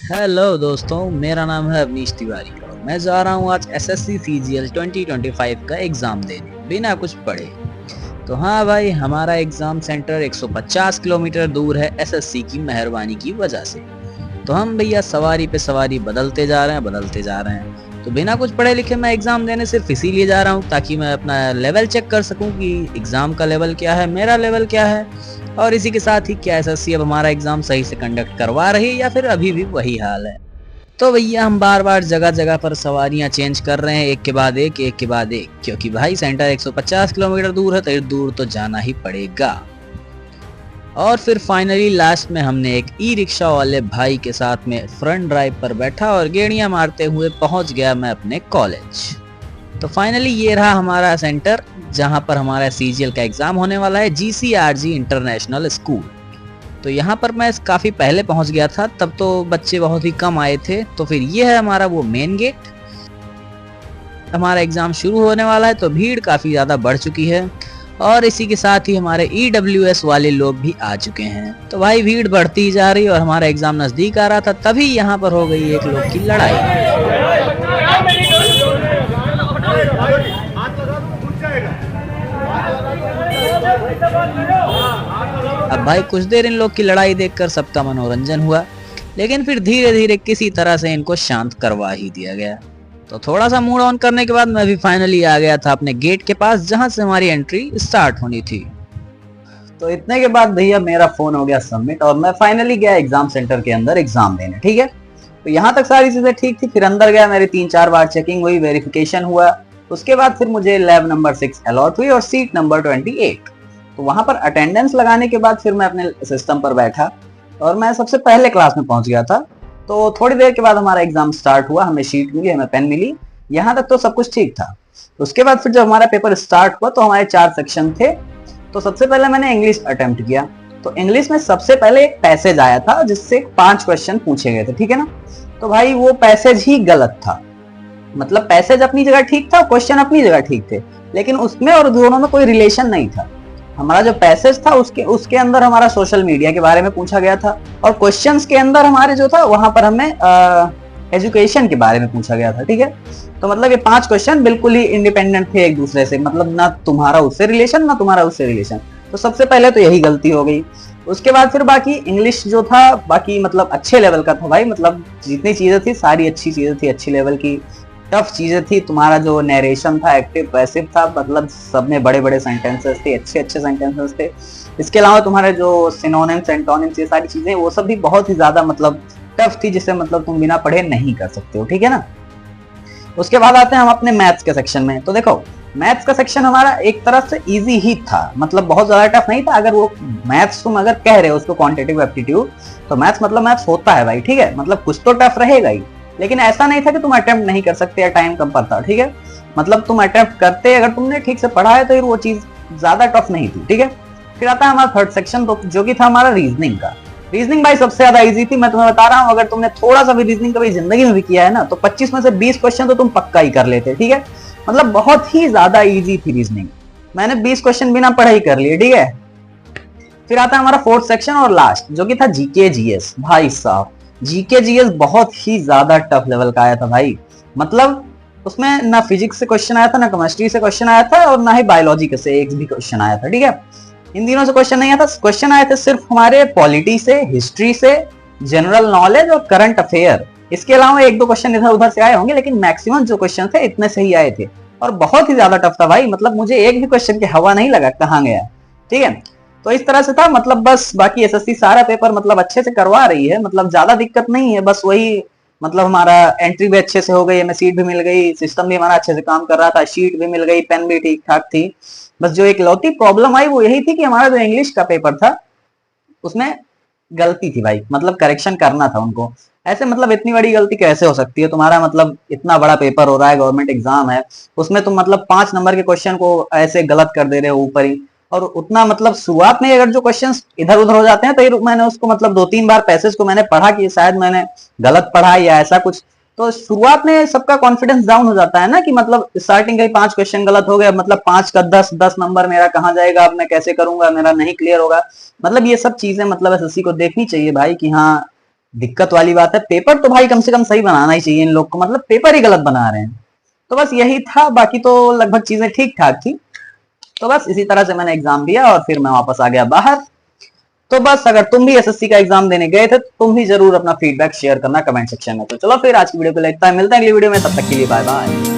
Hello दोस्तों, मेरा नाम है अवनीश तिवारी और मैं जा रहा हूँ आज एसएससी सीजीएल 2025 का एग्ज़ाम देने बिना कुछ पढ़े। तो हाँ भाई, हमारा एग्ज़ाम सेंटर 150 किलोमीटर दूर है एसएससी की मेहरबानी की वजह से। तो हम भैया सवारी पे सवारी बदलते जा रहे हैं। तो बिना कुछ पढ़े लिखे मैं एग्ज़ाम देने सिर्फ इसीलिए जा रहा हूँ ताकि मैं अपना लेवल चेक कर सकूँ कि एग्ज़ाम का लेवल क्या है, मेरा लेवल क्या है, और इसी के साथ ही क्या एसएससी अब हमारा एग्ज़ाम सही से कंडक्ट करवा रही है या फिर अभी भी वही हाल है। तो भैया हम बार बार जगह जगह पर सवारियां चेंज कर रहे हैं, एक के बाद एक, क्योंकि भाई सेंटर 150 किलोमीटर दूर है तो दूर तो जाना ही पड़ेगा। और फिर फाइनली लास्ट में हमने एक ई रिक्शा वाले भाई के साथ में फ्रंट ड्राइव पर बैठा और गेड़ियां मारते हुए पहुंच गया मैं अपने कॉलेज। तो फाइनली ये रहा हमारा सेंटर जहां पर हमारा सीजीएल का एग्जाम होने वाला है, जीसीआरजी इंटरनेशनल स्कूल। तो यहाँ पर मैं काफ़ी पहले पहुँच गया था, तब तो बच्चे बहुत ही कम आए थे। तो फिर ये है हमारा वो मेन गेट। हमारा एग्ज़ाम शुरू होने वाला है तो भीड़ काफ़ी ज़्यादा बढ़ चुकी है और इसी के साथ ही हमारे ईडब्ल्यूएस वाले लोग भी आ चुके हैं। तो भाई भीड़ बढ़ती ही जा रही और हमारा एग्ज़ाम नज़दीक आ रहा था, तभी यहाँ पर हो गई एक लोग की लड़ाई। अब भाई कुछ देर इन लोग की लड़ाई देखकर सबका मनोरंजन हुआ, लेकिन फिर धीरे धीरे किसी तरह से इनको शांत करवा ही दिया गया। तो थोड़ा सा मूड ऑन करने के बाद मैं भी फाइनली आ गया था अपने गेट के पास जहां से हमारी एंट्री स्टार्ट होनी थी। तो इतने के बाद भैया मेरा फोन हो गया सबमिट और मैं फाइनली गया एग्जाम सेंटर के अंदर एग्जाम देने। ठीक है, तो यहाँ तक सारी चीजें ठीक थी। फिर अंदर गया, मेरी 3-4 बार चेकिंग हुई, वेरिफिकेशन हुआ। उसके बाद फिर मुझे लैब नंबर 6 अलॉट हुई और सीट नंबर 28। तो वहां पर अटेंडेंस लगाने के बाद फिर मैं अपने सिस्टम पर बैठा और मैं सबसे पहले क्लास में पहुंच गया था। तो थोड़ी देर के बाद हमारा एग्जाम स्टार्ट हुआ, हमें शीट मिली, हमें पेन मिली। यहाँ तक तो सब कुछ ठीक था। उसके बाद फिर जब हमारा पेपर स्टार्ट हुआ तो हमारे 4 सेक्शन थे। तो सबसे पहले मैंने इंग्लिश अटेम्प्ट किया। तो इंग्लिश में सबसे पहले एक पैसेज आया था जिससे 5 क्वेश्चन पूछे गए थे। ठीक है ना, तो भाई वो पैसेज ही गलत था। मतलब पैसेज अपनी जगह ठीक था, क्वेश्चन अपनी जगह ठीक थे, लेकिन उसमें और दोनों में कोई रिलेशन नहीं था। हमारा जो पैसेज था उसके अंदर हमारा सोशल मीडिया के बारे में पूछा गया था और क्वेश्चंस के अंदर हमारे जो था वहां पर हमें एजुकेशन के बारे में पूछा गया था। ठीक है, तो मतलब ये 5 क्वेश्चन बिल्कुल ही इंडिपेंडेंट थे एक दूसरे से, मतलब ना तुम्हारा उससे रिलेशन ना तुम्हारा उससे रिलेशन। तो सबसे पहले तो यही गलती हो गई। उसके बाद फिर बाकी इंग्लिश जो था बाकी मतलब अच्छे लेवल का था भाई, मतलब जितनी चीजें थी सारी अच्छी चीजें थी, अच्छी लेवल की। टफ चीजें थी, तुम्हारा जो नरेशन था एक्टिव पैसिव था, मतलब सब में बड़े बड़े सेंटेंसेस थे, अच्छे अच्छे सेंटेंसेस थे। इसके अलावा तुम्हारे जो सिनोनिम्स एंटोनिम्स ये सारी चीजें वो सब भी बहुत ही ज्यादा मतलब टफ थी, जिसे मतलब तुम बिना पढ़े नहीं कर सकते हो। ठीक है ना, उसके बाद आते हैं हम अपने मैथ्स के सेक्शन में। तो देखो मैथ्स का सेक्शन हमारा एक तरह से इजी ही था, मतलब बहुत ज्यादा टफ नहीं था। अगर वो मैथ्स तुम अगर कह रहे हो उसको क्वांटिटेटिव एप्टीट्यूड, तो मैथ्स मतलब मैथ्स होता है भाई। ठीक है, मतलब कुछ तो टफ रहेगा ही, लेकिन ऐसा नहीं था कि तुम अटेम्प्ट नहीं कर सकते या टाइम कम पड़ता। ठीक है, मतलब तुम अटेम्प्ट करते, अगर तुमने ठीक से पढ़ा है तो वो चीज ज्यादा टफ नहीं थी। ठीक है, फिर आता है हमारा थर्ड सेक्शन, तो जो कि था हमारा रीजनिंग का। रीजनिंग भाई सबसे ज्यादा इजी थी, मैं तुम्हें बता रहा हूँ। अगर तुमने थोड़ा सा भी रीजनिंग कभी जिंदगी में भी किया है ना, तो 25 में से 20 क्वेश्चन तो तुम पक्का ही कर लेते। ठीक है, मतलब बहुत ही ज्यादा इजी थी रीजनिंग। मैंने 20 क्वेश्चन बिना पढ़े ही कर लिए। ठीक है, फिर आता है हमारा फोर्थ सेक्शन और लास्ट, जो कि था जीके जीएस। भाई साहब जीके जीएस बहुत ही ज्यादा टफ लेवल का आया था भाई। मतलब उसमें ना फिजिक्स से क्वेश्चन आया था, ना केमिस्ट्री से क्वेश्चन आया था, और ना ही बायोलॉजी से एक भी क्वेश्चन आया था। ठीक है, इन दिनों से क्वेश्चन नहीं आया था। क्वेश्चन आए थे सिर्फ हमारे पॉलिटी से, हिस्ट्री से, जनरल नॉलेज और करंट अफेयर। इसके अलावा 1-2 क्वेश्चन इधर उधर से आए होंगे, लेकिन मैक्सिमम जो क्वेश्चन थे इतने से ही आए थे और बहुत ही ज्यादा टफ था भाई। मतलब मुझे एक भी क्वेश्चन की हवा नहीं लगा कहाँ गया। ठीक है, तो इस तरह से था। मतलब बस बाकी एसएससी सारा पेपर मतलब अच्छे से करवा रही है, मतलब ज्यादा दिक्कत नहीं है। बस वही मतलब हमारा एंट्री भी अच्छे से हो गई, हमें सीट भी मिल गई, सिस्टम भी हमारा अच्छे से काम कर रहा था, शीट भी मिल गई, पेन भी ठीक ठाक थी। बस जो एक लौती प्रॉब्लम आई वो यही थी कि हमारा जो इंग्लिश का पेपर था उसमें गलती थी भाई, मतलब करेक्शन करना था उनको। ऐसे मतलब इतनी बड़ी गलती कैसे हो सकती है? तुम्हारा मतलब इतना बड़ा पेपर हो रहा है, गवर्नमेंट एग्जाम है, उसमें तुम मतलब 5 नंबर के क्वेश्चन को ऐसे गलत कर दे रहे हो ऊपर ही। और उतना मतलब शुरुआत में अगर जो क्वेश्चंस इधर उधर हो जाते हैं तो मैंने उसको मतलब 2-3 बार पैसेज को मैंने पढ़ा कि शायद मैंने गलत पढ़ा या ऐसा कुछ। तो शुरुआत में सबका कॉन्फिडेंस डाउन हो जाता है ना, कि मतलब स्टार्टिंग के 5 क्वेश्चन गलत हो गए, मतलब 5 का 10 नंबर मेरा कहाँ जाएगा, अब मैं कैसे करूंगा, मेरा नहीं क्लियर होगा। मतलब ये सब चीजें मतलब एसएससी को देखनी चाहिए भाई कि हाँ दिक्कत वाली बात है, पेपर तो भाई कम से कम सही बनाना ही चाहिए इन लोग को, मतलब पेपर ही गलत बना रहे हैं। तो बस यही था, बाकी तो लगभग चीजें ठीक ठाक थी। तो बस इसी तरह से मैंने एग्जाम दिया और फिर मैं वापस आ गया बाहर। तो बस अगर तुम भी एसएससी का एग्जाम देने गए थे तो तुम भी जरूर अपना फीडबैक शेयर करना कमेंट सेक्शन में। तो चलो फिर आज की वीडियो को लेता है, मिलते हैं अगली वीडियो में, तब तक के लिए बाय बाय।